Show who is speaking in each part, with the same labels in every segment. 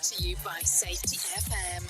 Speaker 1: to you by Safety FM.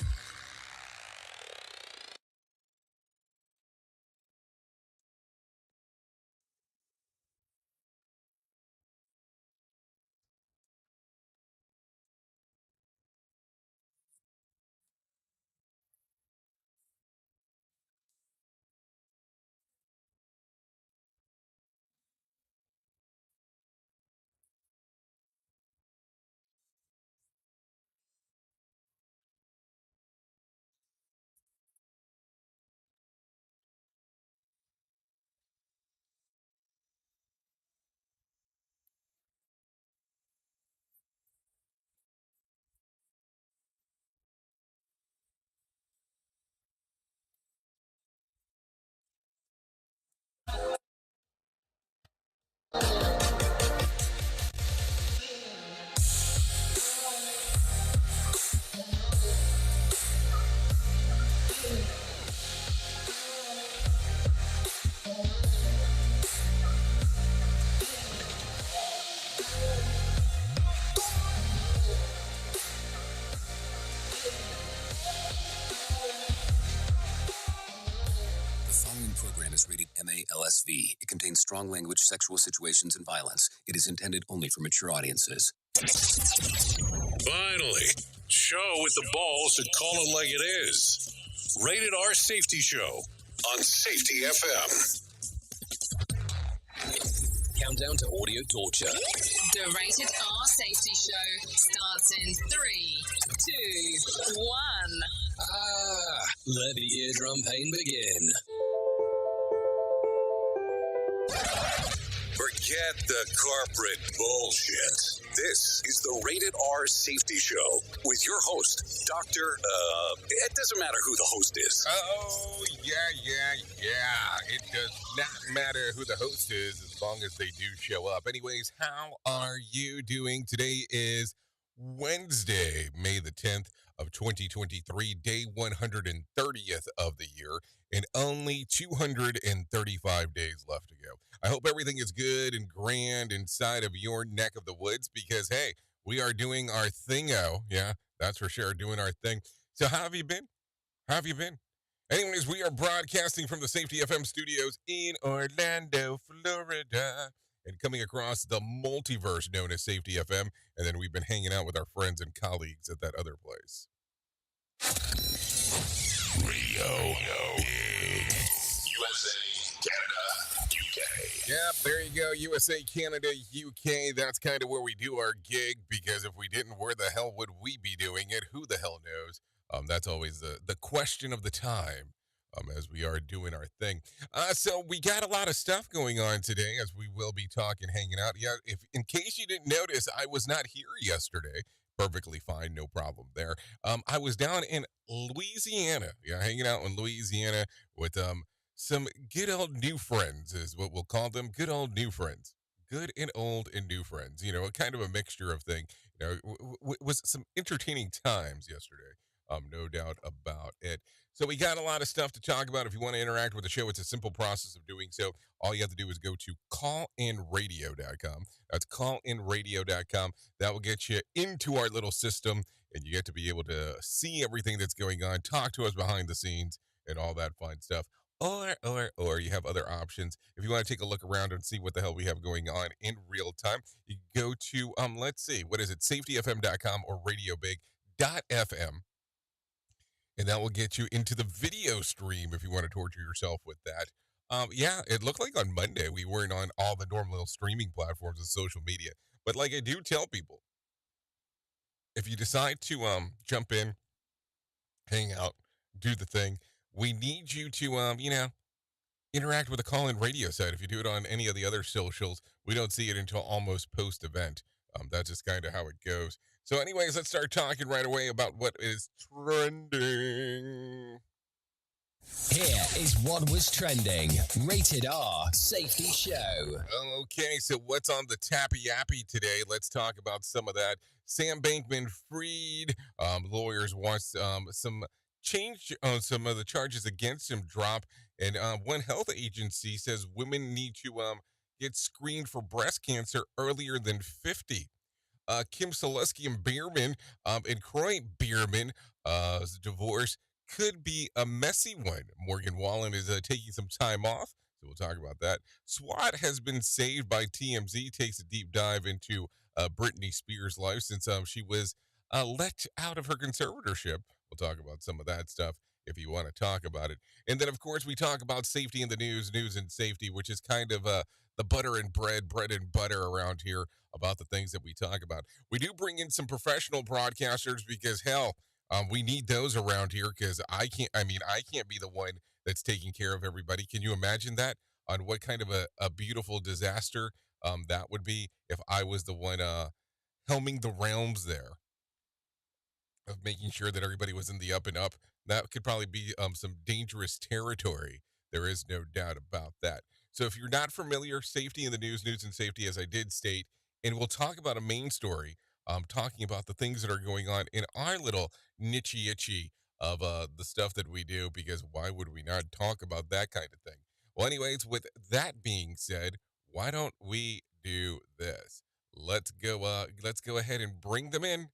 Speaker 2: MA-LSV. It contains strong language, sexual situations, and violence. It is intended only for mature audiences.
Speaker 3: Finally, show with the balls to call it like it is. Rated R Safety Show on Safety FM.
Speaker 2: Countdown to audio torture.
Speaker 1: The Rated R Safety Show starts in 3, 2, 1.
Speaker 2: Let the eardrum pain begin.
Speaker 3: Forget the corporate bullshit. This is the Rated R Safety Show with your host, Dr. It doesn't matter who the host is.
Speaker 4: Oh, yeah. It does not matter who the host is as long as they do show up. Anyways, how are you doing? Today is Wednesday, May the 10th of 2023, day 130th of the year, and only 235 days left to go. I hope everything is good and grand inside of your neck of the woods because, hey, we are doing our thingo. Yeah, that's for sure, doing our thing. So how have you been? How have you been? Anyways, we are broadcasting from the Safety FM studios in Orlando, Florida, and coming across the multiverse known as Safety FM, and then we've been hanging out with our friends and colleagues at that other place.
Speaker 3: Radio Big. USA, Canada, UK.
Speaker 4: Yep, there you go. USA, Canada, UK. That's kind of where we do our gig because if we didn't, where the hell would we be doing it? Who the hell knows? That's always the question of the time as we are doing our thing. So we got a lot of stuff going on today as we will be talking, hanging out. Yeah, if in case you didn't notice, I was not here yesterday. Perfectly fine, no problem there. I was down in Louisiana, hanging out in Louisiana with some good old new friends is what we'll call them. Good old new friends. Good and old and new friends. Kind of a mixture of thing. Was some entertaining times yesterday. No doubt about it. So we got a lot of stuff to talk about. If you want to interact with the show, it's a simple process of doing so. All you have to do is go to callinradio.com. That's callinradio.com. That will get you into our little system, and you get to be able to see everything that's going on, talk to us behind the scenes, and all that fun stuff. Or you have other options. If you want to take a look around and see what the hell we have going on in real time, you go to, let's see, what is it, safetyfm.com or radiobig.fm. And that will get you into the video stream if you want to torture yourself with that. It looked like on Monday we weren't on all the normal streaming platforms and social media. But like I do tell people, if you decide to jump in, hang out, do the thing, we need you to, interact with the call-in radio site. If you do it on any of the other socials, we don't see it until almost post-event. That's just kind of how it goes. So anyways, let's start talking right away about what is trending.
Speaker 2: Here is what was trending. Rated R Safety Show.
Speaker 4: Okay, so what's on the tappy-yappy today? Let's talk about some of that. Sam Bankman-Fried, lawyers want some change on some of the charges against him drop. And one health agency says women need to get screened for breast cancer earlier than 50. Kim Selesky and Bierman, and Croy Bierman's divorce could be a messy one. Morgan Wallen is taking some time off, so we'll talk about that. SWAT has been saved by TMZ, takes a deep dive into Britney Spears' life since she was let out of her conservatorship. We'll talk about some of that stuff if you want to talk about it. And then, of course, we talk about safety in the news and safety, which is kind of the butter and bread and butter around here about the things that we talk about. We do bring in some professional broadcasters because, hell, we need those around here because I can't be the one that's taking care of everybody. Can you imagine that? On what kind of a beautiful disaster that would be if I was the one helming the realms there of making sure that everybody was in the up and up. That could probably be some dangerous territory. There is no doubt about that. So if you're not familiar, safety in the news and safety, as I did state, and we'll talk about a main story, talking about the things that are going on in our little niche itchy of the stuff that we do, because why would we not talk about that kind of thing? Well, anyways, with that being said, why don't we do this? Let's go ahead and bring them in.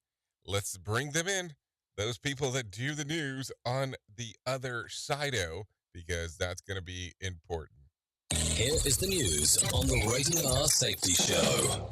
Speaker 4: Let's bring them in. Those people that do the news on the other side because that's going to be important.
Speaker 3: Here is the news on the Rated R Safety Show.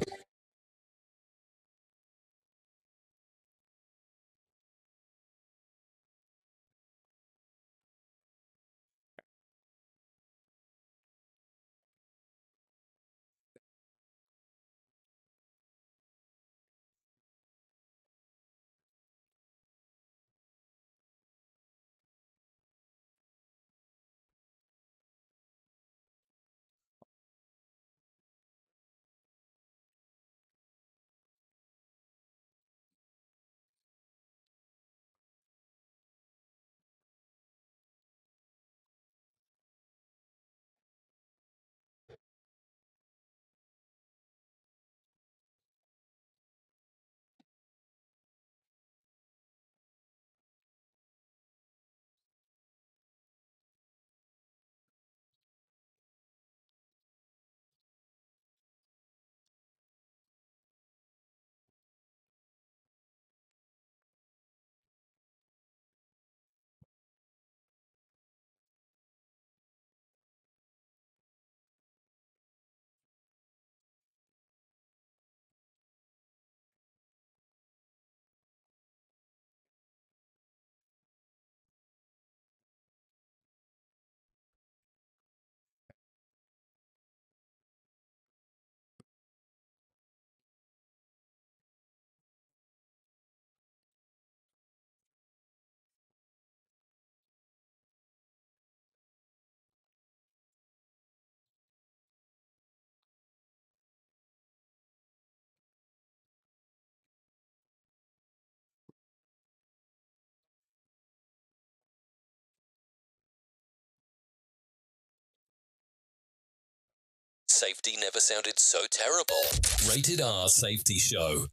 Speaker 3: Safety never sounded so terrible. Rated R Safety Show.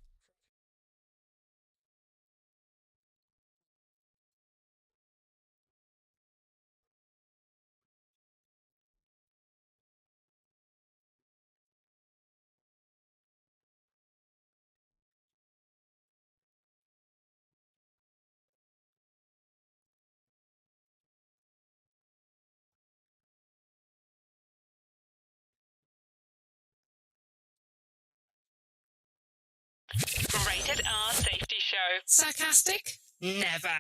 Speaker 1: Rated R Safety Show. Sarcastic? Never.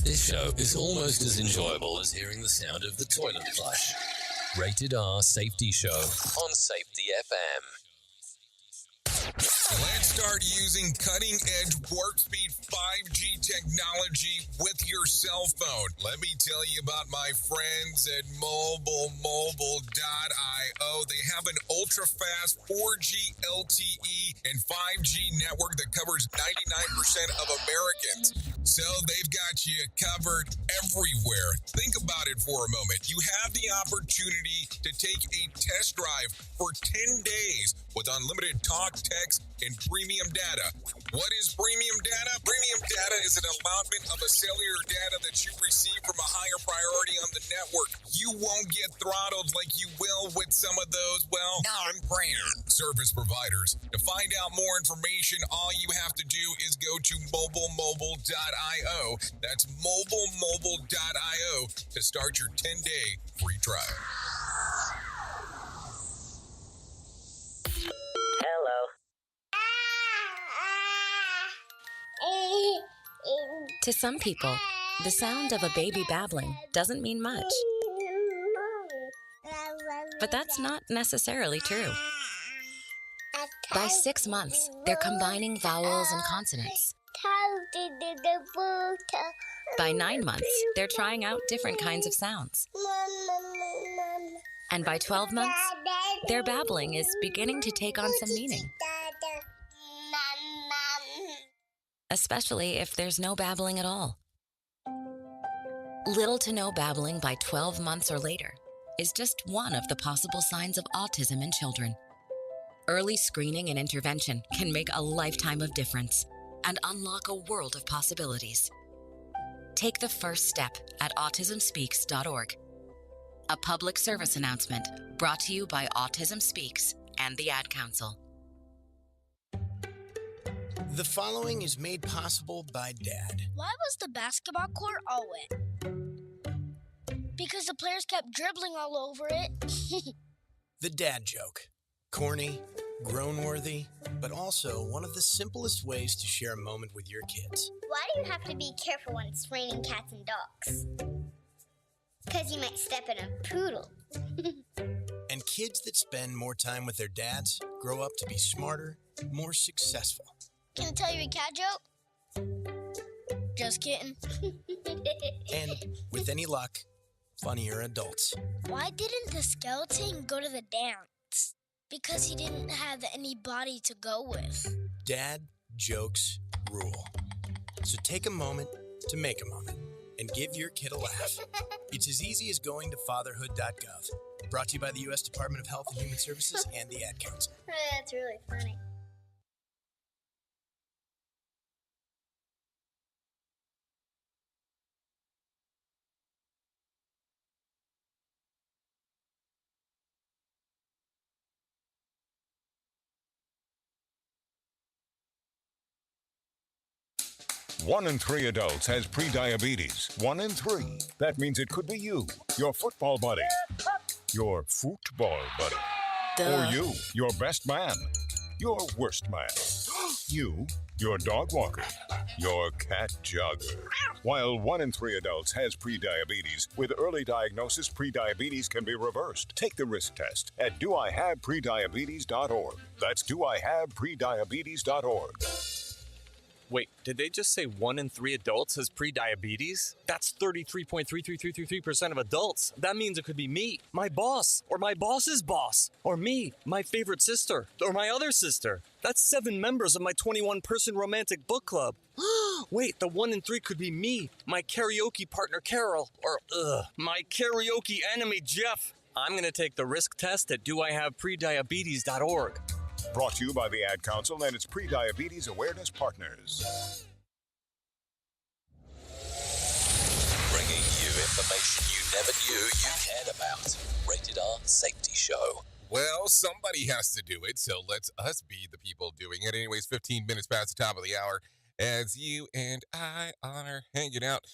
Speaker 5: This show is almost as enjoyable as hearing the sound of the toilet flush. Rated R Safety Show on Safety FM.
Speaker 4: Let's start using cutting-edge warp speed 5G technology with your cell phone. Let me tell you about my friends at mobile.io. They have an ultra-fast 4G LTE and 5G network that covers 99% of Americans. So they've got you covered everywhere. Think about it for a moment. You have the opportunity to take a test drive for 10 days with unlimited talk, text, and premium data. What is premium data? Premium data is an allotment of a cellular data that you receive from a higher priority on the network. You won't get throttled like you will with some of those, well, non-brand service providers. To find out more information, all you have to do is go to mobile.io. That's mobile.io to start your 10-day free trial.
Speaker 6: Hello.
Speaker 7: To some people, the sound of a baby babbling doesn't mean much. But that's not necessarily true. By 6 months, they're combining vowels and consonants. By 9 months, they're trying out different kinds of sounds. And by 12 months, their babbling is beginning to take on some meaning. Especially if there's no babbling at all. Little to no babbling by 12 months or later is just one of the possible signs of autism in children. Early screening and intervention can make a lifetime of difference and unlock a world of possibilities. Take the first step at autismspeaks.org. A public service announcement brought to you by Autism Speaks and the Ad Council.
Speaker 8: The following is made possible by Dad.
Speaker 9: Why was the basketball court all wet? Because the players kept dribbling all over it.
Speaker 8: The dad joke. Corny, grown-worthy, but also one of the simplest ways to share a moment with your kids.
Speaker 10: Why do you have to be careful when it's raining cats and dogs? Because you might step in a poodle.
Speaker 8: And kids that spend more time with their dads grow up to be smarter, more successful.
Speaker 9: Can I tell you a cat joke? Just kidding.
Speaker 8: And, with any luck, funnier adults.
Speaker 9: Why didn't the skeleton go to the dance? Because he didn't have any body to go with.
Speaker 8: Dad jokes rule. So take a moment to make a moment and give your kid a laugh. It's as easy as going to fatherhood.gov. Brought to you by the U.S. Department of Health and Human Services and the Ad Council.
Speaker 10: That's really funny.
Speaker 11: One in 3 adults has prediabetes. 1 in 3. That means it could be you, your football buddy, your football buddy, or you, your best man, your worst man, you, your dog walker, your cat jogger. While 1 in 3 adults has prediabetes, with early diagnosis, prediabetes can be reversed. Take the risk test at doihaveprediabetes.org. That's doihaveprediabetes.org.
Speaker 12: Wait, did they just say 1 in 3 adults has prediabetes? That's 33.33333% of adults. That means it could be me, my boss, or my boss's boss, or me, my favorite sister, or my other sister. That's 7 members of my 21-person romantic book club. Wait, the 1 in 3 could be me, my karaoke partner Carol, or my karaoke enemy Jeff. I'm going to take the risk test at doihaveprediabetes.org.
Speaker 11: Brought to you by the Ad Council and its Prediabetes Awareness Partners.
Speaker 5: Bringing you information you never knew you cared about. Rated R Safety Show.
Speaker 4: Well, somebody has to do it, so let's us be the people doing it. Anyways, 15 minutes past the top of the hour as you and I are hanging out.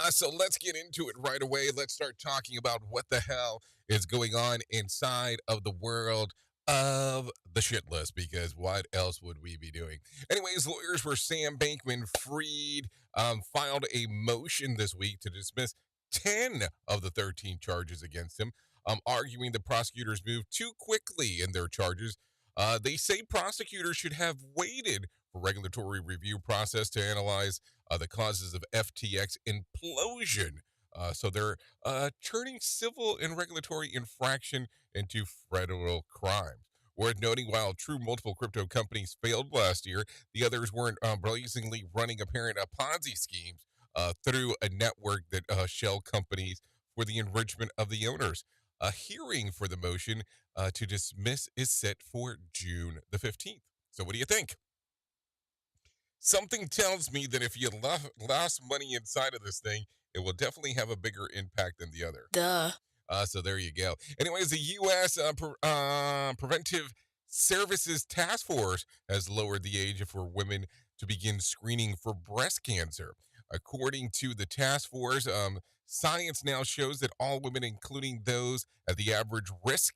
Speaker 4: So let's get into it right away. Let's start talking about what the hell is going on inside of the world of the shit list, because what else would we be doing? Anyways, lawyers for Sam Bankman-Fried filed a motion this week to dismiss 10 of the 13 charges against him, arguing the prosecutors moved too quickly in their charges. They say prosecutors should have waited for regulatory review process to analyze the causes of FTX implosion. So they're turning civil and regulatory infraction into federal crimes. Worth noting, while true multiple crypto companies failed last year, the others weren't blazingly running apparent Ponzi schemes through a network that shell companies for the enrichment of the owners. A hearing for the motion to dismiss is set for June the 15th. So what do you think? Something tells me that if you lost money inside of this thing, it will definitely have a bigger impact than the other.
Speaker 7: Duh.
Speaker 4: So there you go. Anyways, the U.S. Preventive Services Task Force has lowered the age for women to begin screening for breast cancer. According to the task force, science now shows that all women, including those at the average risk,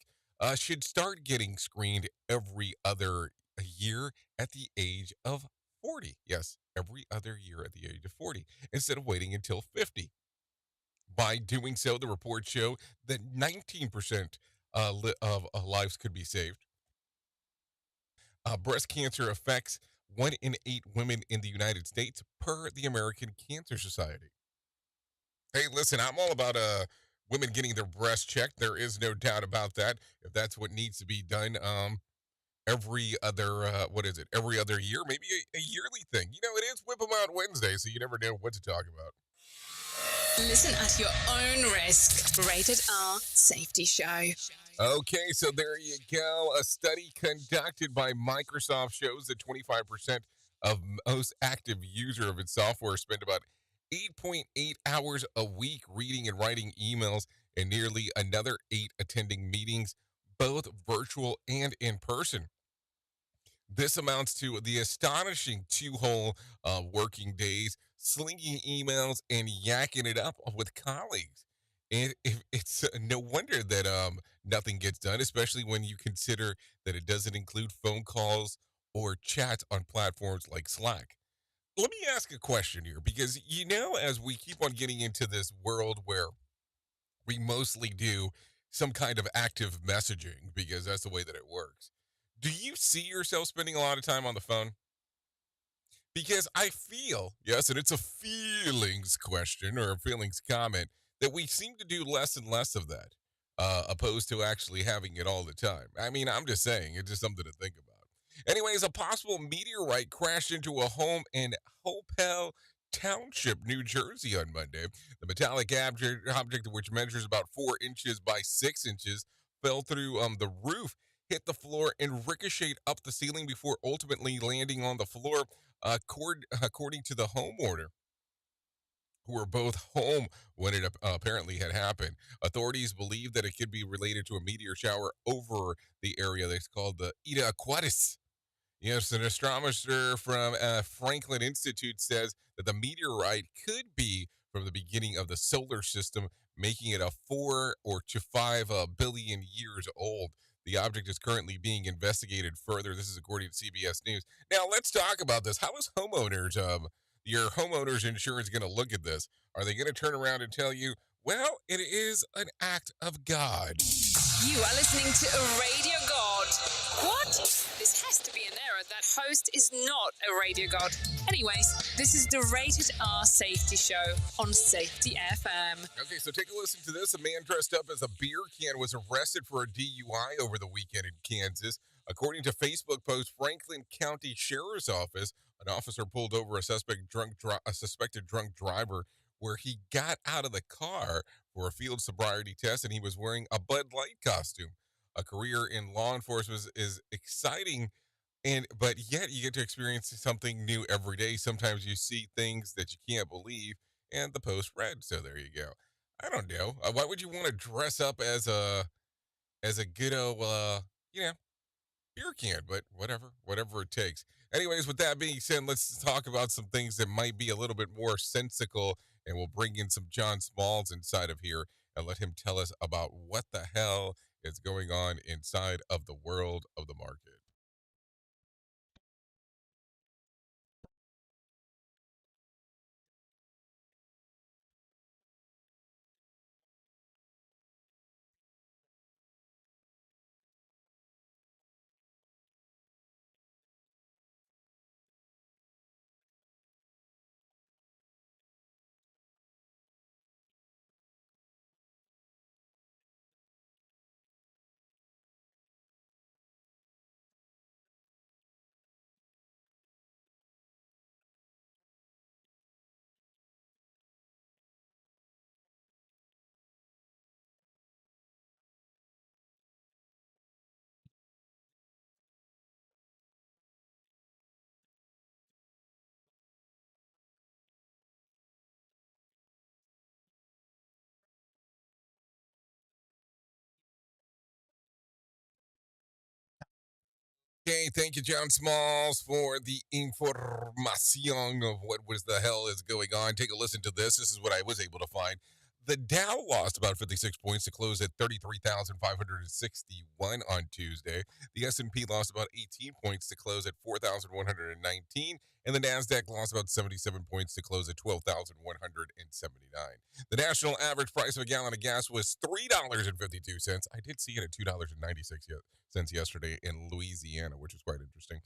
Speaker 4: should start getting screened every other year at the age of 40. Yes, every other year at the age of 40, instead of waiting until 50. By doing so, the reports show that 19% of lives could be saved. Breast cancer affects 1 in 8 women in the United States per the American Cancer Society. Hey, listen, I'm all about women getting their breasts checked. There is no doubt about that. If that's what needs to be done, every other every other year, maybe a yearly thing. You know, it is Whip 'em Out Wednesday, so you never know what to talk about.
Speaker 1: Listen at your own risk. Rated R Safety Show.
Speaker 4: Okay, so there you go. A study conducted by Microsoft shows that 25% of most active user of its software spend about 8.8 hours a week reading and writing emails, and nearly another 8 attending meetings, both virtual and in person. This amounts to the astonishing 2 whole working days, slinging emails and yakking it up with colleagues. And it's no wonder that nothing gets done, especially when you consider that it doesn't include phone calls or chats on platforms like Slack. Let me ask a question here, because, as we keep on getting into this world where we mostly do some kind of active messaging, because that's the way that it works. Do you see yourself spending a lot of time on the phone? Because I feel, yes, and it's a feelings question or a feelings comment, that we seem to do less and less of that, opposed to actually having it all the time. I mean, I'm just saying, it's just something to think about. Anyways, a possible meteorite crashed into a home in Hopewell Township, New Jersey on Monday. The metallic object, which measures about 4 inches by 6 inches, fell through the roof, hit the floor, and ricocheted up the ceiling before ultimately landing on the floor, according to the homeowner, who were both home when it apparently had happened. Authorities believe that it could be related to a meteor shower over the area that's called the Eta Aquatis. Yes, an astronomer from Franklin Institute says that the meteorite could be from the beginning of the solar system, making it a 4 to 5 billion years old. The object is currently being investigated further. This is according to CBS News. Now, let's talk about this. How is your homeowner's insurance going to look at this? Are they going to turn around and tell you, well, it is an act of God?
Speaker 1: You are listening to a Radio God. What? This has to be an error. That host is not a Radio God. Anyways, this is the Rated R Safety Show on Safety FM.
Speaker 4: Okay, so take a listen to this. A man dressed up as a beer can was arrested for a DUI over the weekend in Kansas. According to Facebook post, Franklin County Sheriff's Office, an officer pulled over a suspected drunk driver where he got out of the car for a field sobriety test, and he was wearing a Bud Light costume. A career in law enforcement is exciting, but yet you get to experience something new every day. Sometimes you see things that you can't believe, and the post read. So there you go. I don't know. Why would you want to dress up as a good old, beer can? But whatever it takes. Anyways, with that being said, let's talk about some things that might be a little bit more sensical, and we'll bring in some John Smalls inside of here and let him tell us about what the hell is going on inside of the world of the market. Okay, thank you, John Smalls, for the information of what was the hell is going on. Take a listen to this. This is what I was able to find. The Dow lost about 56 points to close at 33,561 on Tuesday. The S&P lost about 18 points to close at 4,119, and the Nasdaq lost about 77 points to close at 12,179. The national average price of a gallon of gas was $3.52. I did see it at $2.96 cents yesterday in Louisiana, which is quite interesting.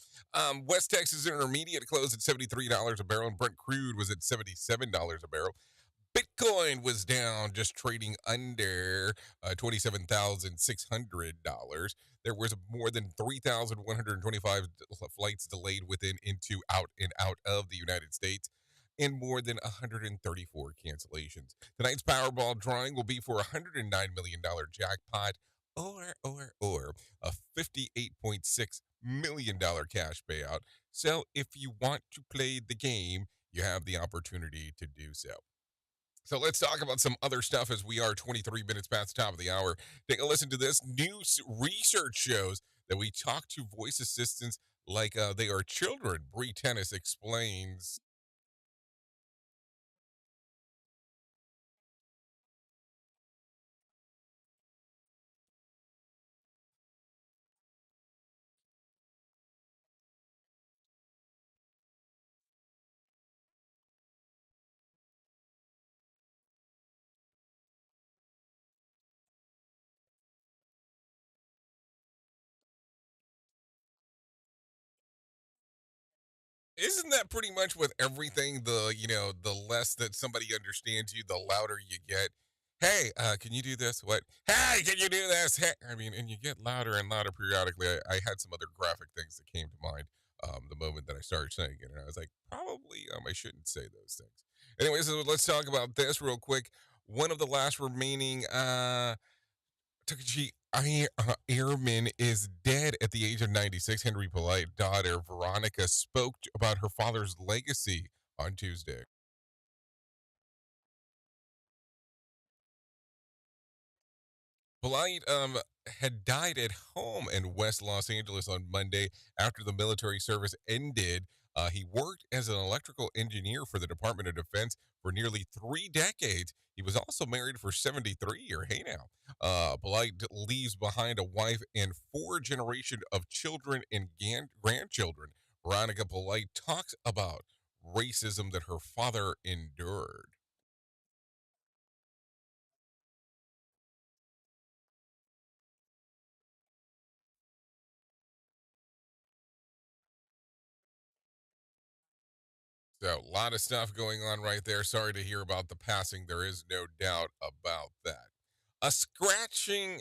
Speaker 4: West Texas Intermediate closed at $73 a barrel, and Brent crude was at $77 a barrel. Bitcoin was down, just trading under $27,600. There was more than 3,125 flights delayed within, into, out, and out of the United States, and more than 134 cancellations. Tonight's Powerball drawing will be for a $109 million jackpot, or a $58.6 million cash payout. So if you want to play the game, you have the opportunity to do so. So let's talk about some other stuff as we are 23 minutes past the top of the hour. Take a listen to this. New research shows that we talk to voice assistants like they are children. Bree Tennis explains. Isn't that pretty much with everything? The less that somebody understands you, the louder you get. Hey, can you do this? What? Hey, can you do this? Hey, I mean, and you get louder and louder periodically. I had some other graphic things that came to mind the moment that I started saying it, and I was like, probably I shouldn't say those things. Anyways, so let's talk about this real quick. One of the last remaining Takashi Airman is dead at the age of 96. Henry Polite daughter Veronica spoke about her father's legacy on Tuesday. Polite had died at home in West Los Angeles on Monday after the military service ended. He worked as an electrical engineer for the Department of Defense for nearly 3 decades. He was also married for 73 years. Hey now. Polite leaves behind a wife and 4 generations of children and grandchildren. Veronica Polite talks about racism that her father endured. So, a lot of stuff going on right there. Sorry to hear about the passing. There is no doubt about that. A scratching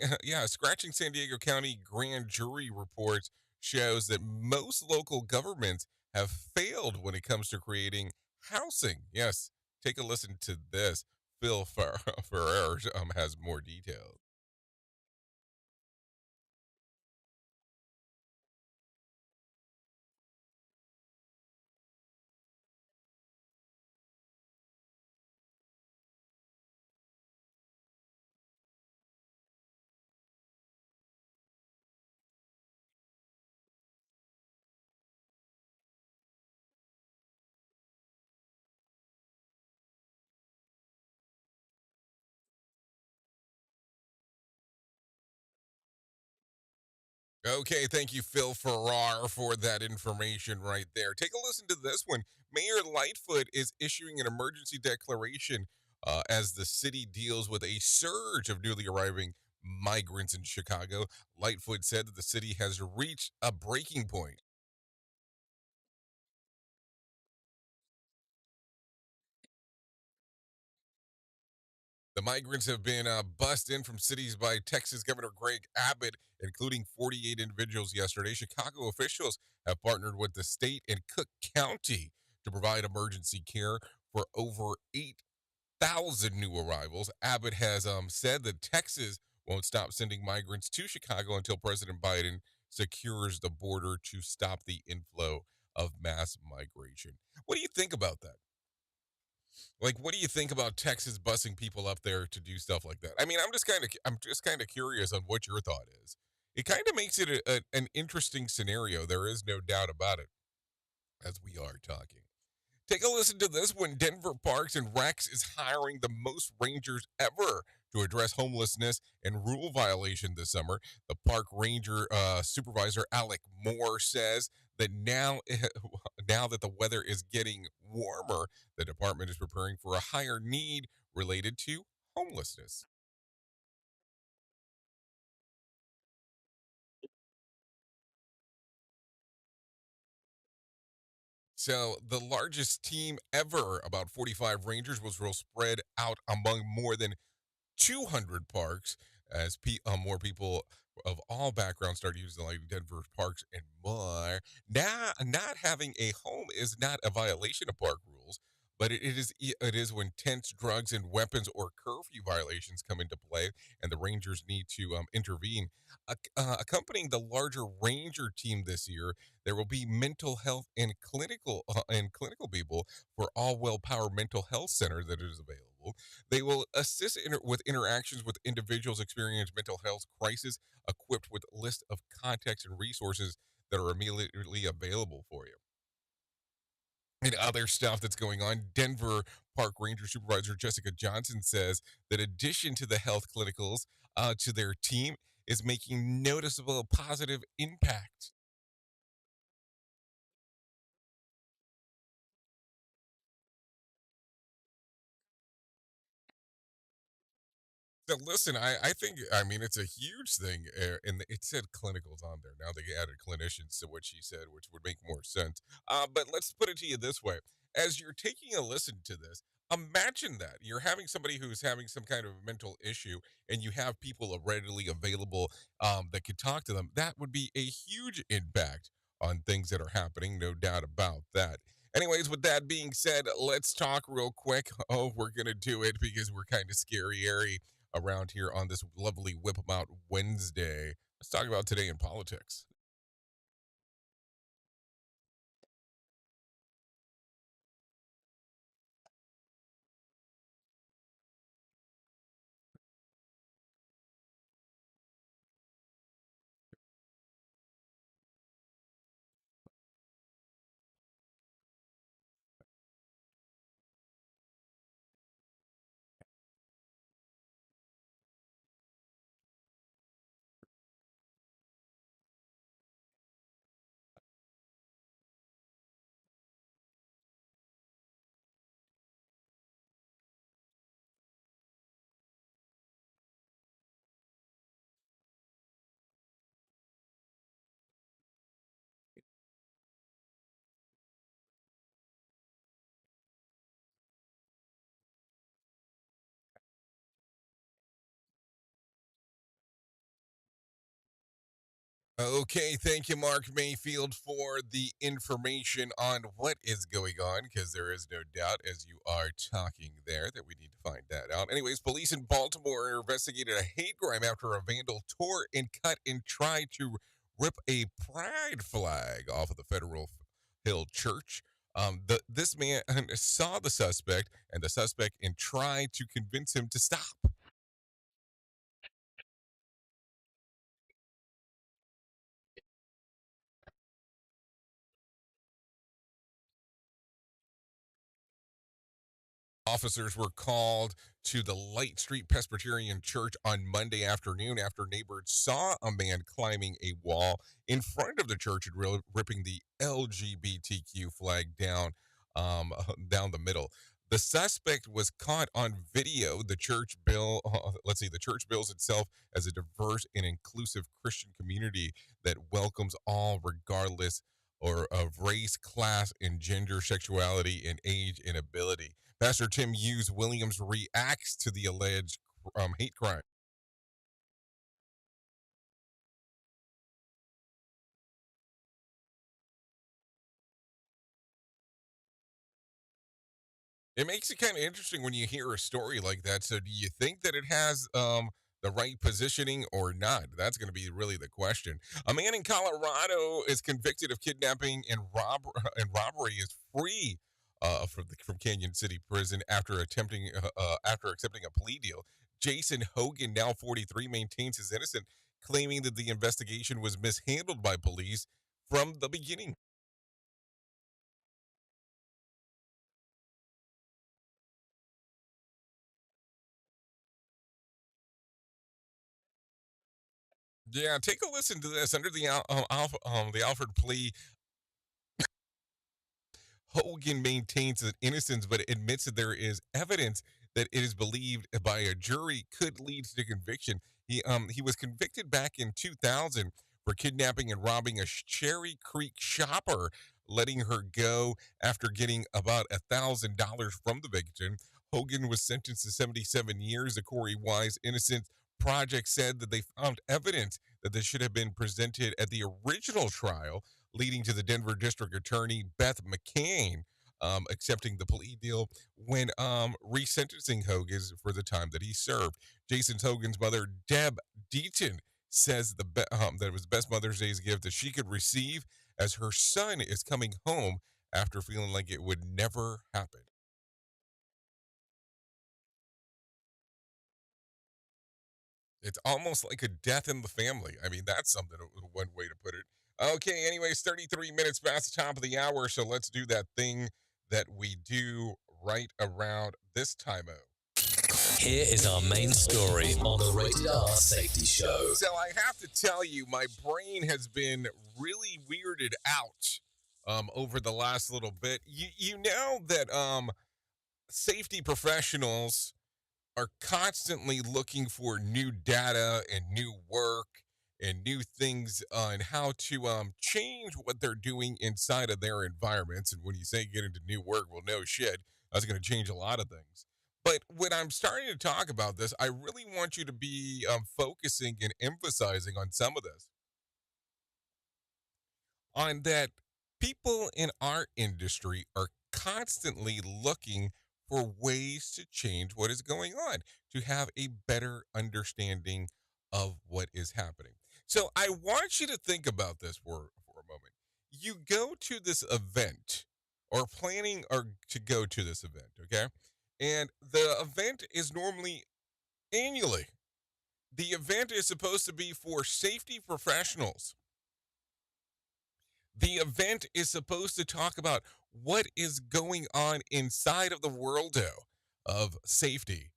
Speaker 4: San Diego County grand jury reports shows that most local governments have failed when it comes to creating housing. Yes, take a listen to this. Phil Ferrer has more details. Okay, thank you, Phil Farrar, for that information right there. Take a listen to this one. Mayor Lightfoot is issuing an emergency declaration as the city deals with a surge of newly arriving migrants in Chicago. Lightfoot said that the city has reached a breaking point. The migrants have been bussed in from cities by Texas Governor Greg Abbott, including 48 individuals yesterday. Chicago officials have partnered with the state and Cook County to provide emergency care for over 8,000 new arrivals. Abbott has said that Texas won't stop sending migrants to Chicago until President Biden secures the border to stop the inflow of mass migration. What do you think about that? Like, what do you think about Texas busing people up there to do stuff like that? I mean, I'm just kind of curious on what your thought is. It kind of makes it an interesting scenario. There is no doubt about it as we are talking. Take a listen to this one. Denver Parks and Recs is hiring the most rangers ever to address homelessness and rule violation this summer. The park ranger supervisor Alec Moore says that now that the weather is getting warmer, the department is preparing for a higher need related to homelessness. So the largest team ever, about 45 rangers, was real spread out among more than 200 parks as more people of all backgrounds start using like Denver parks and more. Now, not having a home is not a violation of park rules, but it is when tense drugs and weapons or curfew violations come into play, and the Rangers need to intervene. Accompanying the larger Ranger team this year, there will be mental health and clinical people for all Well Power Mental Health Center that is available. They will assist with interactions with individuals experiencing mental health crisis, equipped with a list of contacts and resources that are immediately available for you. And other stuff that's going on, Denver Park Ranger Supervisor Jessica Johnson says that addition to the health clinicals to their team is making noticeable positive impact. So listen, I mean, it's a huge thing, and it said clinicals on there. Now they added clinicians to what she said, which would make more sense. But let's put it to you this way: as you're taking a listen to this, imagine that you're having somebody who's having some kind of mental issue, and you have people readily available that could talk to them. That would be a huge impact on things that are happening, no doubt about that. Anyways, with that being said, let's talk real quick. Oh, we're gonna do it because we're kind of scary, airy around here on this lovely Whip 'em Out Wednesday. Let's talk about today in politics. Okay, thank you, Mark Mayfield, for the information on what is going on, because there is no doubt, as you are talking there, that we need to find that out. Anyways, police in Baltimore investigated a hate crime after a vandal tore and cut and tried to rip a pride flag off of the Federal Hill Church. This man saw the suspect, and the suspect and tried to convince him to stop. Officers were called to the Light Street Presbyterian Church on Monday afternoon after neighbors saw a man climbing a wall in front of the church and ripping the LGBTQ flag down, down the middle. The suspect was caught on video. The church the church bills itself as a diverse and inclusive Christian community that welcomes all, regardless or of race, class, and gender, sexuality, and age and ability. Pastor Tim Hughes Williams reacts to the alleged hate crime. It makes it kind of interesting when you hear a story like that. So, do you think that it has the right positioning or not? That's going to be really the question. A man in Colorado is convicted of kidnapping and robbery is free from Canyon City Prison after accepting a plea deal. Jason Hogan, now 43, maintains his innocence, claiming that the investigation was mishandled by police from the beginning. Yeah, take a listen to this. Under the Alfred plea, Hogan maintains his innocence, but admits that there is evidence that it is believed by a jury could lead to conviction. He was convicted back in 2000 for kidnapping and robbing a Cherry Creek shopper, letting her go after getting about $1,000 from the victim. Hogan was sentenced to 77 years. The Corey Wise Innocence Project said that they found evidence that this should have been presented at the original trial, leading to the Denver District Attorney Beth McCain accepting the plea deal when resentencing Hogan for the time that he served. Jason Hogan's mother, Deb Deaton, says that it was the best Mother's Day's gift that she could receive, as her son is coming home after feeling like it would never happen. It's almost like a death in the family. I mean, that's something, one way to put it. Okay, anyways, 33 minutes past the top of the hour, so let's do that thing that we do right around this time of.
Speaker 5: Here is our main story on the Rated R Safety Show.
Speaker 4: So I have to tell you, my brain has been really weirded out over the last little bit. You know that safety professionals are constantly looking for new data and new work and new things on how to change what they're doing inside of their environments. And when you say get into new work, well, no shit, that's going to change a lot of things. But when I'm starting to talk about this, I really want you to be focusing and emphasizing on some of this. On that people in our industry are constantly looking for ways to change what is going on, to have a better understanding of what is happening. So I want you to think about this for a moment. You go to this event or planning or to go to this event, okay? And the event is normally annually. The event is supposed to be for safety professionals. The event is supposed to talk about what is going on inside of the world of safety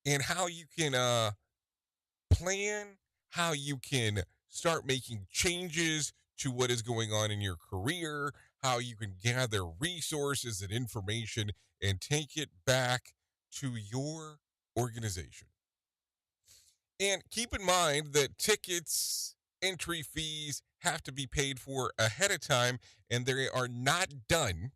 Speaker 4: and how you can plan, how you can start making changes to what is going on in your career, how you can gather resources and information and take it back to your organization. And keep in mind that tickets, entry fees have to be paid for ahead of time, and they are not done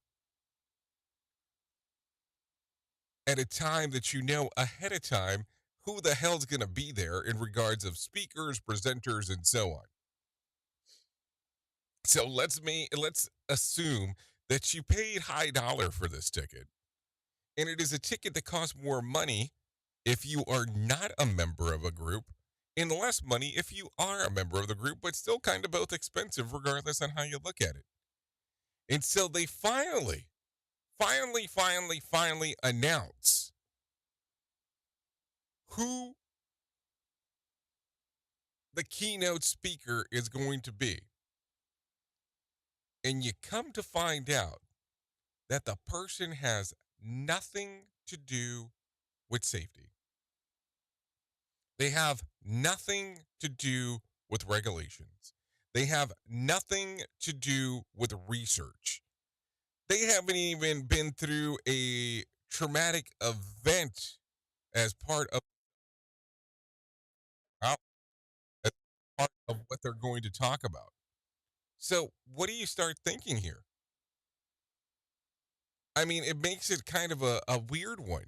Speaker 4: at a time that you know ahead of time who the hell's going to be there in regards of speakers, presenters, and so on. So let's assume that you paid high dollar for this ticket, and it is a ticket that costs more money if you are not a member of a group, and less money if you are a member of the group, but still kind of both expensive regardless on how you look at it. And so they finally announce who the keynote speaker is going to be. And you come to find out that the person has nothing to do with safety. They have nothing to do with regulations. They have nothing to do with research. They haven't even been through a traumatic event as part of what they're going to talk about. So, what do you start thinking here? I mean, it makes it kind of a weird one.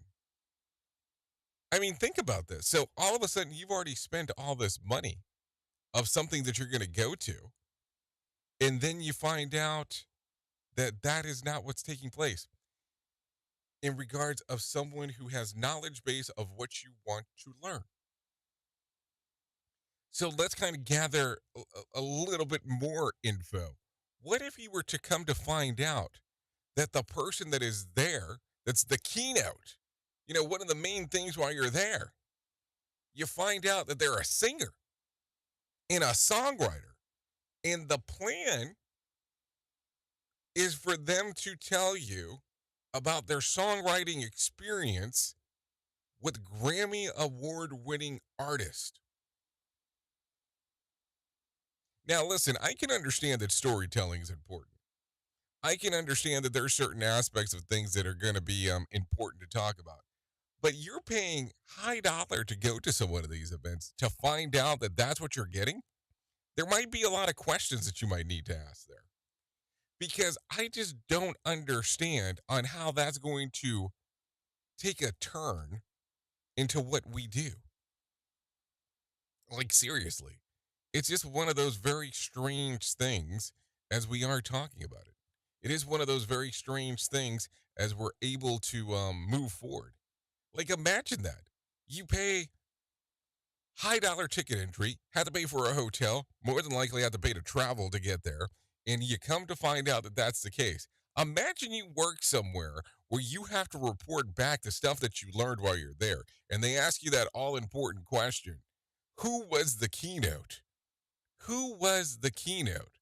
Speaker 4: I mean, think about this. So, all of a sudden, you've already spent all this money of something that you're going to go to, and then you find out that that is not what's taking place in regards of someone who has knowledge base of what you want to learn. So let's kind of gather a little bit more info. What if you were to come to find out that the person that is there, that's the keynote, one of the main things while you're there, you find out that they're a singer and a songwriter, and the plan is for them to tell you about their songwriting experience with Grammy award-winning artists. Now, listen, I can understand that storytelling is important. I can understand that there are certain aspects of things that are going to be important to talk about. But you're paying high dollar to go to some one of these events to find out that that's what you're getting. There might be a lot of questions that you might need to ask there. Because I just don't understand on how that's going to take a turn into what we do. Like, seriously. It's just one of those very strange things as we are talking about it. It is one of those very strange things as we're able to move forward. Like, imagine that. You pay high dollar ticket entry, have to pay for a hotel, more than likely have to pay to travel to get there, and you come to find out that that's the case. Imagine you work somewhere where you have to report back the stuff that you learned while you're there, and they ask you that all-important question. Who was the keynote? Who was the keynote?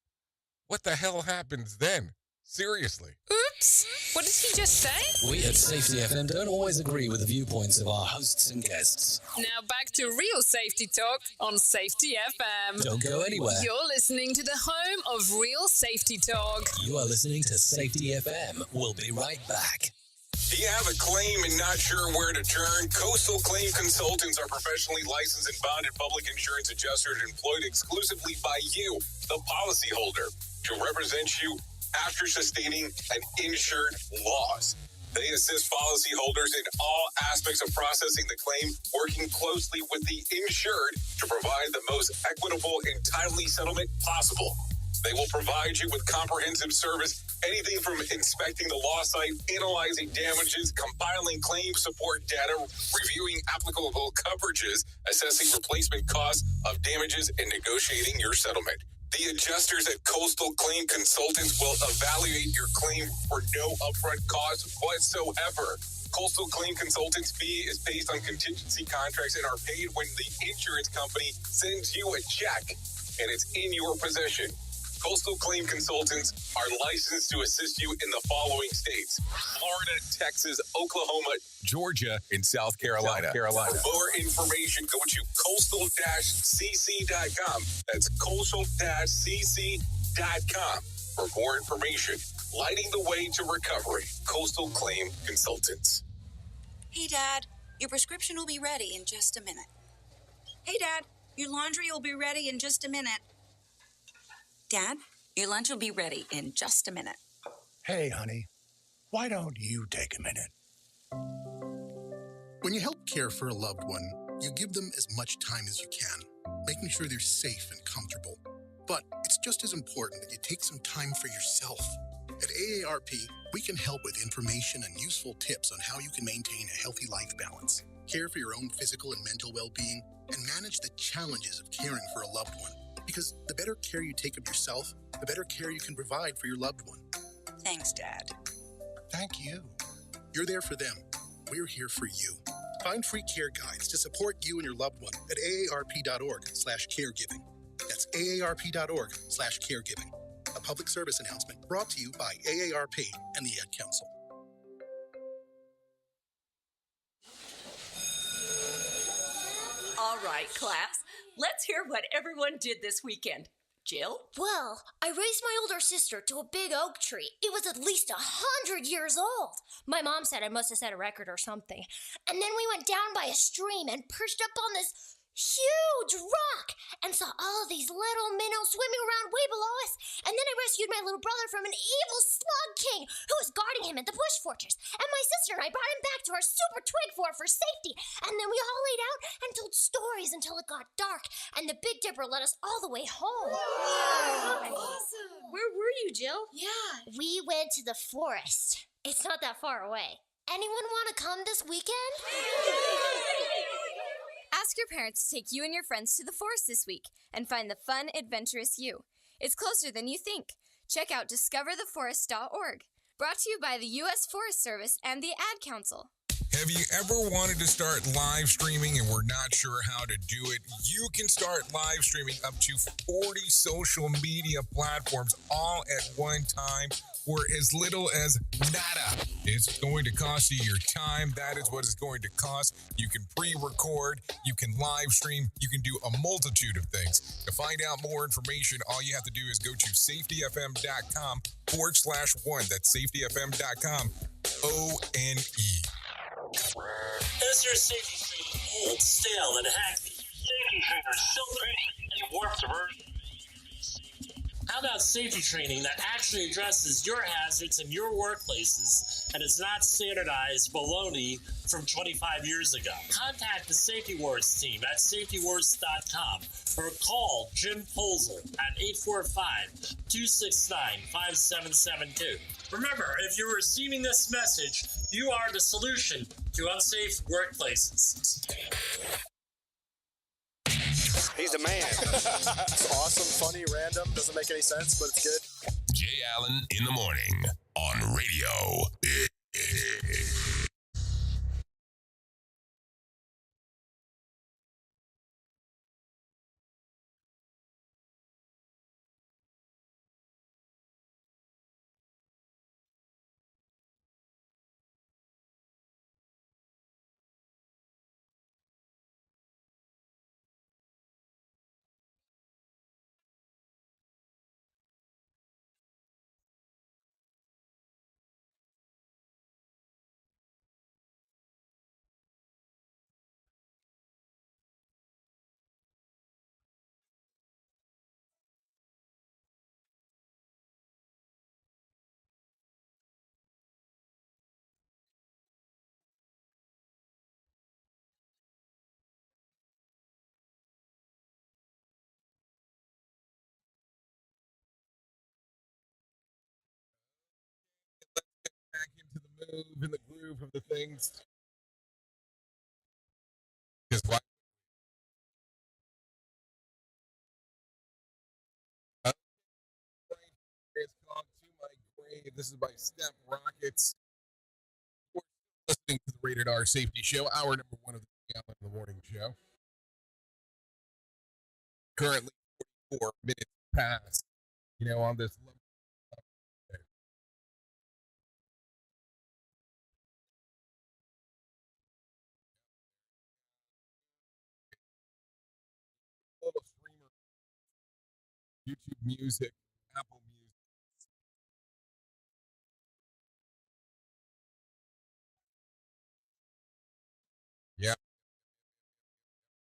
Speaker 4: What the hell happens then? Seriously.
Speaker 1: Oops. What did he just say?
Speaker 5: We at Safety FM don't always agree with the viewpoints of our hosts and guests.
Speaker 1: Now back to real safety talk on Safety FM.
Speaker 5: Don't go anywhere.
Speaker 1: You're listening to the home of real safety talk.
Speaker 5: You are listening to Safety FM. We'll be right back.
Speaker 3: Do you have a claim and not sure where to turn? Coastal Claim Consultants are professionally licensed and bonded public insurance adjusters employed exclusively by you, the policyholder, to represent you after sustaining an insured loss. They assist policyholders in all aspects of processing the claim, working closely with the insured to provide the most equitable and timely settlement possible. They will provide you with comprehensive service, anything from inspecting the loss site, analyzing damages, compiling claim support data, reviewing applicable coverages, assessing replacement costs of damages, and negotiating your settlement. The adjusters at Coastal Claim Consultants will evaluate your claim for no upfront cost whatsoever. Coastal Claim Consultants' fee is based on contingency contracts and are paid when the insurance company sends you a check and it's in your possession. Coastal Claim Consultants are licensed to assist you in the following states: Florida, Texas, Oklahoma, Georgia, and South Carolina. For more information, go to coastal-cc.com. That's coastal-cc.com. For more information, lighting the way to recovery. Coastal Claim Consultants.
Speaker 6: Hey, Dad, your prescription will be ready in just a minute. Hey, Dad, your laundry will be ready in just a minute. Dad, your lunch will be ready in just a minute.
Speaker 13: Hey, honey, why don't you take a minute?
Speaker 14: When you help care for a loved one, you give them as much time as you can, making sure they're safe and comfortable. But it's just as important that you take some time for yourself. At AARP, we can help with information and useful tips on how you can maintain a healthy life balance, care for your own physical and mental well-being, and manage the challenges of caring for a loved one. Because the better care you take of yourself, the better care you can provide for your loved one.
Speaker 6: Thanks, Dad.
Speaker 14: Thank you. You're there for them. We're here for you. Find free care guides to support you and your loved one at aarp.org/caregiving. That's aarp.org/caregiving. A public service announcement brought to you by AARP and the Ad Council.
Speaker 15: All right, class. Let's hear what everyone did this weekend. Jill?
Speaker 9: Well, I raised my older sister to a big oak tree. It was at least 100 years old. My mom said I must have set a record or something. And then we went down by a stream and perched up on this huge rock and saw all these little minnows swimming around way below us. And then I rescued my little brother from an evil slug king who was guarding him at the bush fortress. And my sister and I brought him back to our super twig fort for safety. And then we all laid out and told stories until it got dark. And the Big Dipper led us all the way home.
Speaker 16: Wow. Awesome. Where were you, Jill?
Speaker 9: Yeah. We went to the forest. It's not that far away. Anyone want to come this weekend?
Speaker 16: Ask your parents to take you and your friends to the forest this week and find the fun, adventurous you. It's closer than you think. Check out discovertheforest.org. Brought to you by the U.S. Forest Service and the Ad Council.
Speaker 4: Have you ever wanted to start live streaming and were not sure how to do it? You can start live streaming up to 40 social media platforms all at one time for as little as nada. It's going to cost you your time. That is what it's going to cost. You can pre-record, you can live stream, you can do a multitude of things. To find out more information, all you have to do is go to safetyfm.com/one. That's safetyfm.com, ONE.
Speaker 17: Is your safety training old, stale, and hacky? Safety trainers still preaching a warped version. How about safety training that actually addresses your hazards in your workplaces and is not standardized baloney from 25 years ago? Contact the Safety Wars team at safetywars.com or call Jim Posel at 845-269-5772. Remember, if you're receiving this message, you are the solution to unsafe workplaces.
Speaker 18: He's the man. It's awesome, funny, random, doesn't make any sense, but it's good.
Speaker 3: Jay Allen in the morning on radio.
Speaker 4: Back into the move and the groove of the things. Because why? It's called To My Grave. This is by Step Rockets. We're listening to the Rated R Safety Show, hour number one of the Jay Allen in the Morning Show. Currently, 44 minutes past, on this level. Little streamer, YouTube Music, Apple Music. Yep.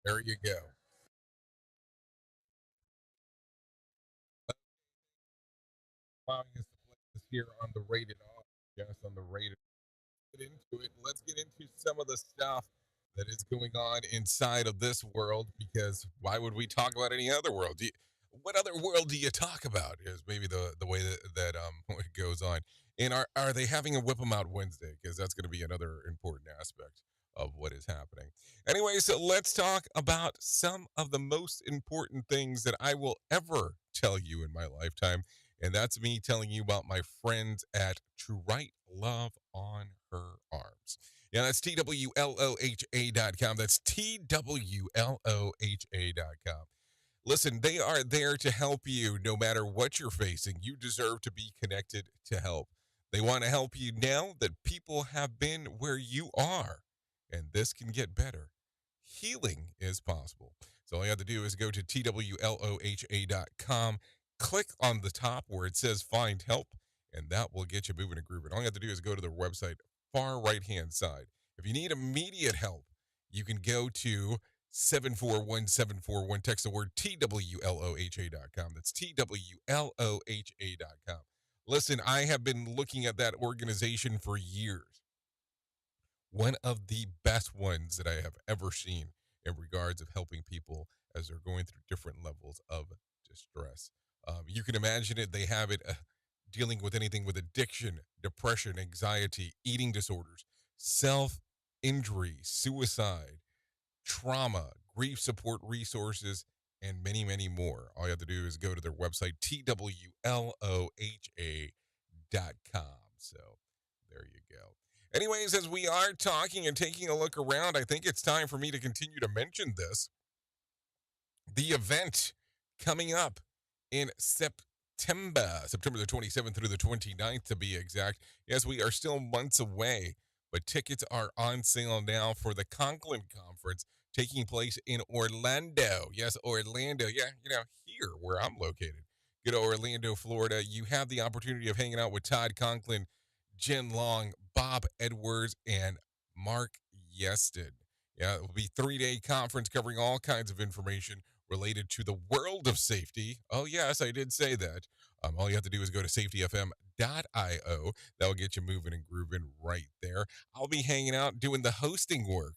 Speaker 4: There you go. Allowing us to play this here on the Rated R. Yes, on the Rated. Get into it. Let's get into some of the stuff that is going on inside of this world, because why would we talk about any other world? What other world do you talk about is maybe the way that it goes on. And are they having a Whip 'em Out Wednesday? Because that's going to be another important aspect of what is happening. Anyway, so let's talk about some of the most important things that I will ever tell you in my lifetime. And that's me telling you about my friends at To Write Love on Her Arms. Yeah, that's TWLOHA.com. That's TWLOHA.com. Listen, they are there to help you no matter what you're facing. You deserve to be connected to help. They want to help you now that people have been where you are. And this can get better. healing is possible. So all you have to do is go to twloha.com, click on the top where it says find help, and that will get you moving and grooving. All you have to do is go to the website, far right-hand side. If you need immediate help, you can go to 741-741. Text the word TWLOHA.com. That's TWLOHA.com. Listen, I have been looking at that organization for years. One of the best ones that I have ever seen in regards of helping people as they're going through different levels of distress. You can imagine it. They have it dealing with anything with addiction, depression, anxiety, eating disorders, self-injury, suicide, trauma, grief support resources, and many, many more. All you have to do is go to their website, TWLOHA.com. So there you go. Anyways, as we are talking and taking a look around, I think it's time for me to continue to mention this. The event coming up in September the 27th through the 29th to be exact. Yes, we are still months away, but tickets are on sale now for the Conklin Conference taking place in Orlando. Yes, Orlando. Yeah, here where I'm located. Go to Orlando, Florida. You have the opportunity of hanging out with Todd Conklin, Jen Long, Bob Edwards, and Mark Yeston. Yeah, it will be a 3-day conference covering all kinds of information related to the world of safety. Oh, yes, I did say that. All you have to do is go to safetyfm.io. That will get you moving and grooving right there. I'll be hanging out doing the hosting work.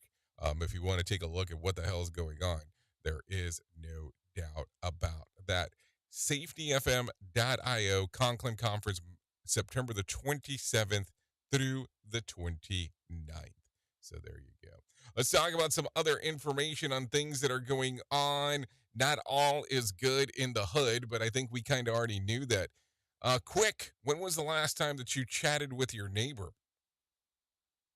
Speaker 4: If you want to take a look at what the hell is going on, there is no doubt about that. safetyfm.io, Conklin Conference, September the 27th through the 29th. So there you go. Let's talk about some other information on things that are going on. Not all is good in the hood, but I think we kind of already knew that. Quick, when was the last time that you chatted with your neighbor?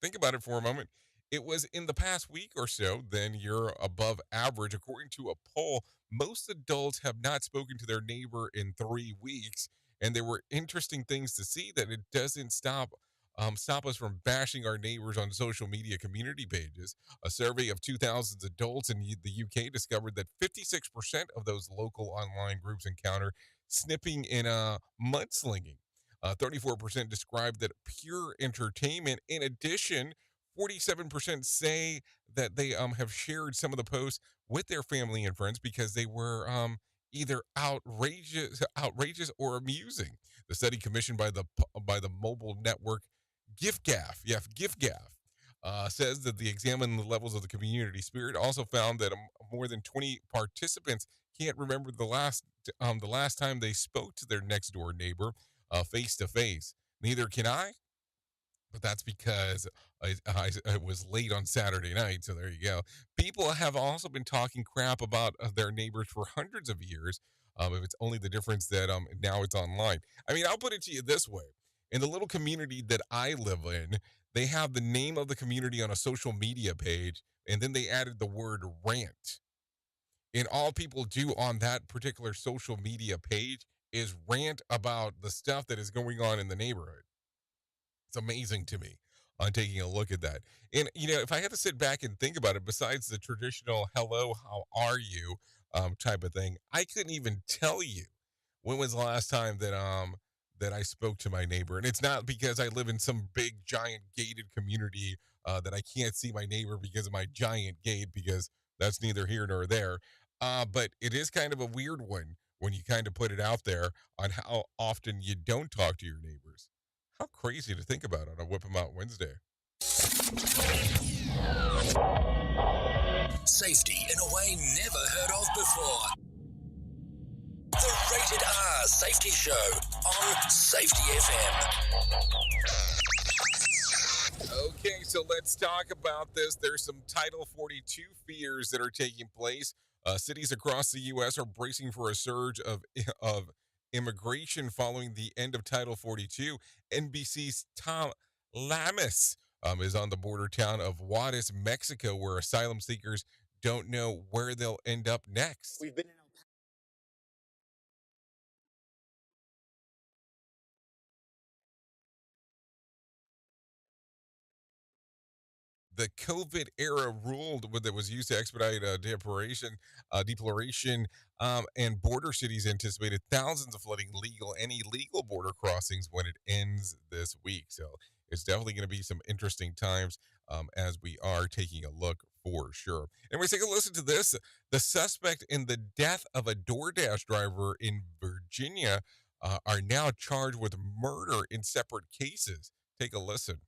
Speaker 4: Think about it for a moment. It was in the past week or so, then you're above average. According to a poll, most adults have not spoken to their neighbor in 3 weeks. And there were interesting things to see that it doesn't stop us from bashing our neighbors on social media community pages. A survey of 2,000 adults in the UK discovered that 56% of those local online groups encounter snipping and mudslinging. 34% described that pure entertainment. In addition, 47% say that they have shared some of the posts with their family and friends because they were either outrageous or amusing. The study commissioned by the mobile network GIFGAF, says that the examined the levels of the community spirit. Also found that more than 20 participants can't remember the last time they spoke to their next door neighbor face to face. Neither can I, but that's because I was late on Saturday night, so there you go. People have also been talking crap about their neighbors for hundreds of years. If it's only the difference that now it's online. I mean, I'll put it to you this way. In the little community that I live in, they have the name of the community on a social media page, and then they added the word rant. And all people do on that particular social media page is rant about the stuff that is going on in the neighborhood. It's amazing to me on taking a look at that. And, if I had to sit back and think about it, besides the traditional hello, how are you type of thing, I couldn't even tell you when was the last time that I spoke to my neighbor. And it's not because I live in some big, giant, gated community that I can't see my neighbor because of my giant gate, because that's neither here nor there. But it is kind of a weird one when you kind of put it out there on how often you don't talk to your neighbors. How crazy to think about on a Whip 'em Out Wednesday.
Speaker 5: Safety in a way never heard of before. The Rated R Safety Show on Safety FM.
Speaker 4: Okay, so let's talk about this. There's some Title 42 fears that are taking place. Cities across the U.S. are bracing for a surge of immigration following the end of Title 42. NBC's Tom Lamis is on the border town of Juarez, Mexico, where asylum seekers don't know where they'll end up next.
Speaker 18: We've been in
Speaker 4: the COVID era rule that was used to expedite deploration, and border cities anticipated thousands of flooding legal and illegal border crossings when it ends this week. So it's definitely going to be some interesting times as we are taking a look for sure. And we take a listen to this. The suspect in the death of a DoorDash driver in Virginia are now charged with murder in separate cases. Take a listen.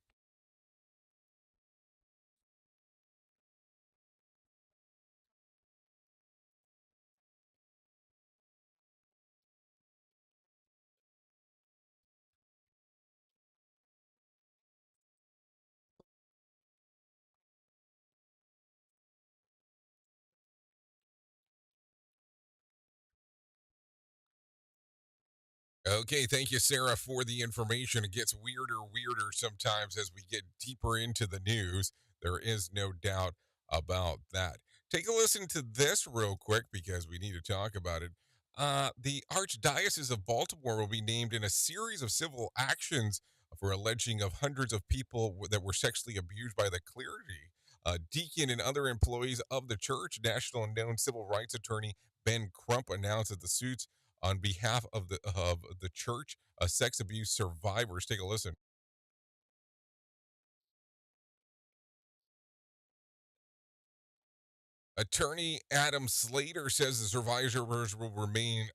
Speaker 4: Okay, thank you, Sarah, for the information. It gets weirder sometimes as we get deeper into the news. There is no doubt about that. Take a listen to this real quick because we need to talk about it. The Archdiocese of Baltimore will be named in a series of civil actions for alleging of hundreds of people that were sexually abused by the clergy. Deacon and other employees of the church, national and known civil rights attorney Ben Crump announced that the suits on behalf of the church, sex abuse survivors. Take a listen. Attorney Adam Slater says the survivors will remain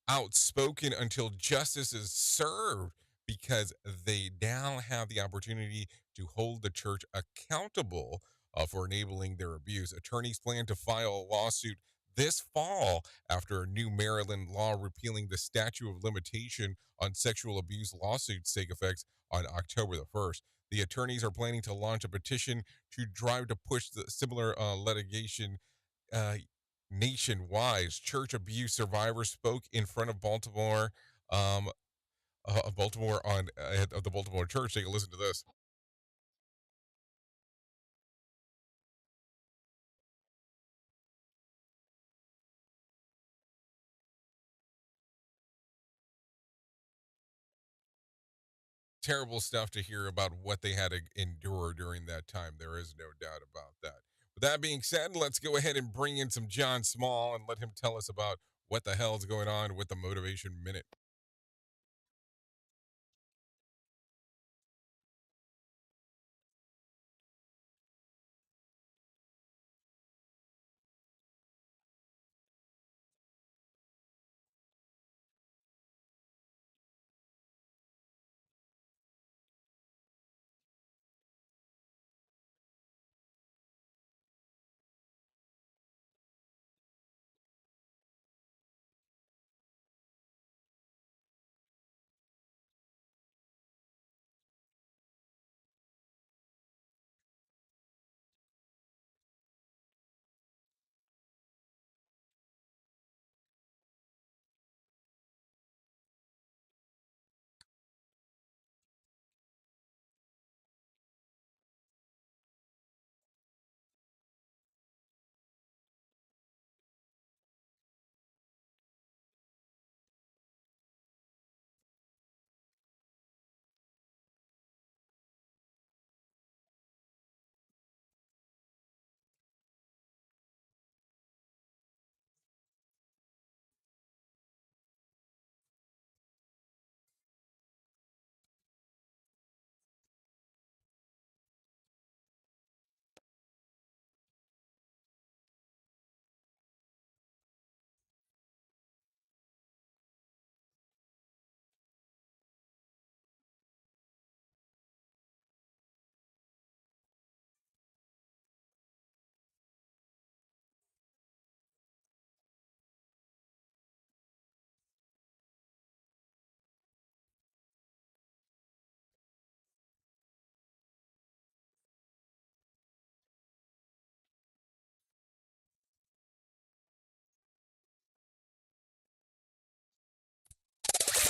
Speaker 4: outspoken until justice is served because they now have the opportunity to hold the church accountable for enabling their abuse. Attorneys plan to file a lawsuit this fall after a new Maryland law repealing the statute of limitation on sexual abuse lawsuits take effect on October the 1st. The attorneys are planning to launch a petition to drive to push the similar litigation uh, nationwide. Church abuse survivors spoke in front of Baltimore on of the Baltimore Church. Take a listen to this. Terrible stuff to hear about what they had to endure during that time. There is no doubt about that. With that being said, let's go ahead and bring in some John Small and let him tell us about what the hell's going on with the Motivation Minute.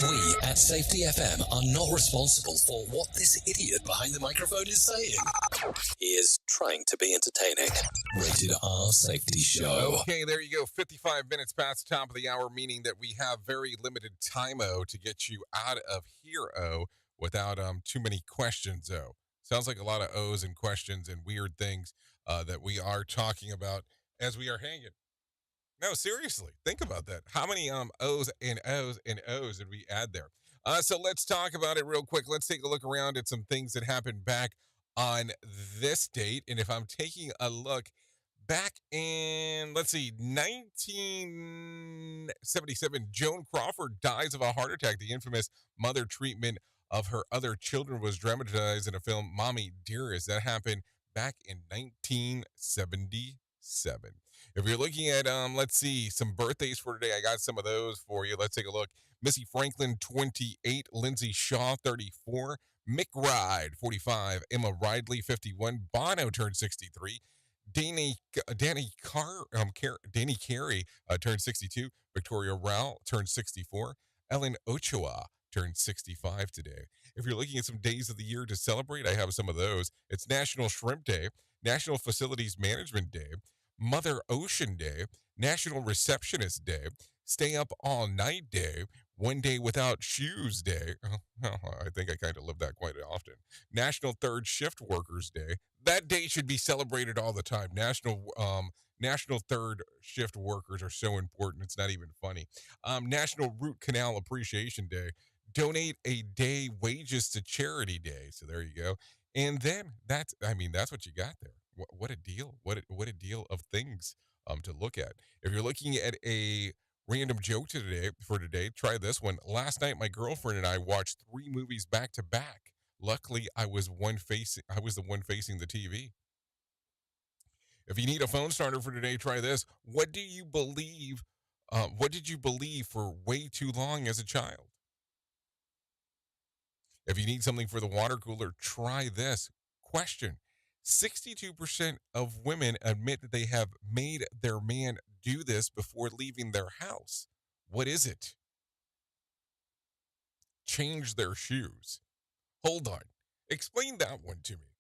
Speaker 5: We at Safety FM are not responsible for what this idiot behind the microphone is saying. He is trying to be entertaining. Rated R Safety Show.
Speaker 4: Okay, there you go. 55 minutes past the top of the hour, meaning that we have very limited time-o to get you out of here-o without too many questions, though. Sounds like a lot of O's and questions and weird things that we are talking about as we are hanging. No, seriously, think about that. How many O's and O's and O's did we add there? So let's talk about it real quick. Let's take a look around at some things that happened back on this date. And if I'm taking a look back in, let's see, 1977, Joan Crawford dies of a heart attack. The infamous mother treatment of her other children was dramatized in a film, Mommy Dearest. That happened back in 1977. If you're looking at, let's see, some birthdays for today, I got some of those for you. Let's take a look. Missy Franklin, 28. Lindsay Shaw, 34. Mick Ride, 45. Emma Ridley, 51. Bono turned 63. Danny Carey turned 62. Victoria Rao turned 64. Ellen Ochoa turned 65 today. If you're looking at some days of the year to celebrate, I have some of those. It's National Shrimp Day, National Facilities Management Day, Mother Ocean Day, National Receptionist Day, Stay Up All Night Day, One Day Without Shoes Day. I think I kind of live that quite often. National Third Shift Workers Day. That day should be celebrated all the time. National Third Shift Workers are so important. It's not even funny. National Root Canal Appreciation Day. Donate a day wages to charity day. So there you go. And then that's what you got there. What a deal. What a deal of things to look at. If you're looking at a random joke for today, try this one. Last night, my girlfriend and I watched 3 movies back to back. Luckily, I was the one facing the TV. If you need a phone starter for today, try this. What did you believe for way too long as a child? If you need something for the water cooler, try this. Question. 62% of women admit that they have made their man do this before leaving their house. What is it? Change their shoes. Hold on. Explain that one to me.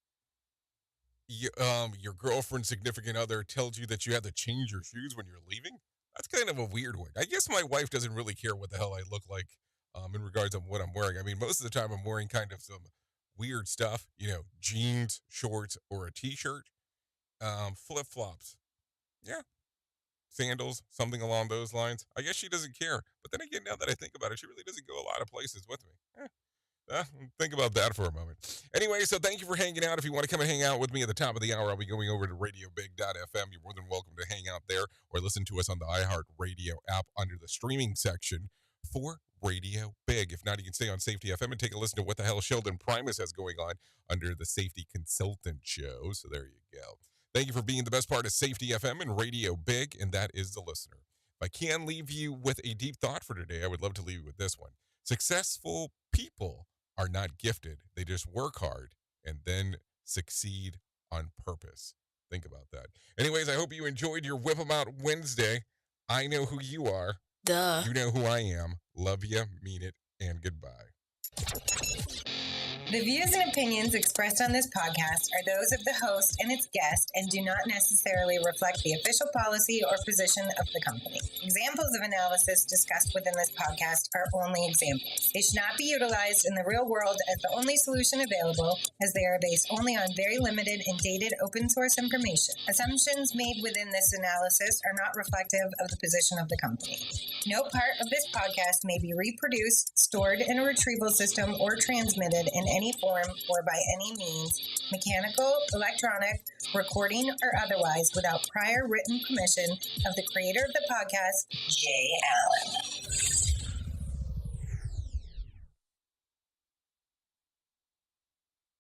Speaker 4: Your girlfriend, significant other tells you that you have to change your shoes when you're leaving? That's kind of a weird one. I guess my wife doesn't really care what the hell I look like in regards to what I'm wearing. I mean, most of the time I'm wearing kind of some weird stuff, jeans, shorts, or a t-shirt, flip-flops. Yeah. Sandals, something along those lines. I guess she doesn't care. But then again, now that I think about it, she really doesn't go a lot of places with me. Think about that for a moment. Anyway, so thank you for hanging out. If you want to come and hang out with me at the top of the hour, I'll be going over to radiobig.fm. You're more than welcome to hang out there or listen to us on the iHeartRadio app under the streaming section for Radio Big. If not, you can stay on Safety FM and take a listen to what the hell Sheldon Primus has going on under the Safety Consultant Show. So there you go. Thank you for being the best part of Safety FM and Radio Big, and that is the listener. If I can leave you with a deep thought for today, I would love to leave you with this one. Successful people are not gifted. They just work hard and then succeed on purpose. Think about that. Anyways, I hope you enjoyed your Whip 'em Out Wednesday. I know who you are.
Speaker 16: Duh.
Speaker 4: You know who I am. Love you, mean it, and goodbye.
Speaker 19: The views and opinions expressed on this podcast are those of the host and its guest and do not necessarily reflect the official policy or position of the company. Examples of analysis discussed within this podcast are only examples. They should not be utilized in the real world as the only solution available, as they are based only on very limited and dated open source information. Assumptions made within this analysis are not reflective of the position of the company. No part of this podcast may be reproduced, stored in a retrieval system, or transmitted in any form or by any means, mechanical, electronic, recording, or otherwise, without prior written permission of the creator of the podcast, Jay Allen.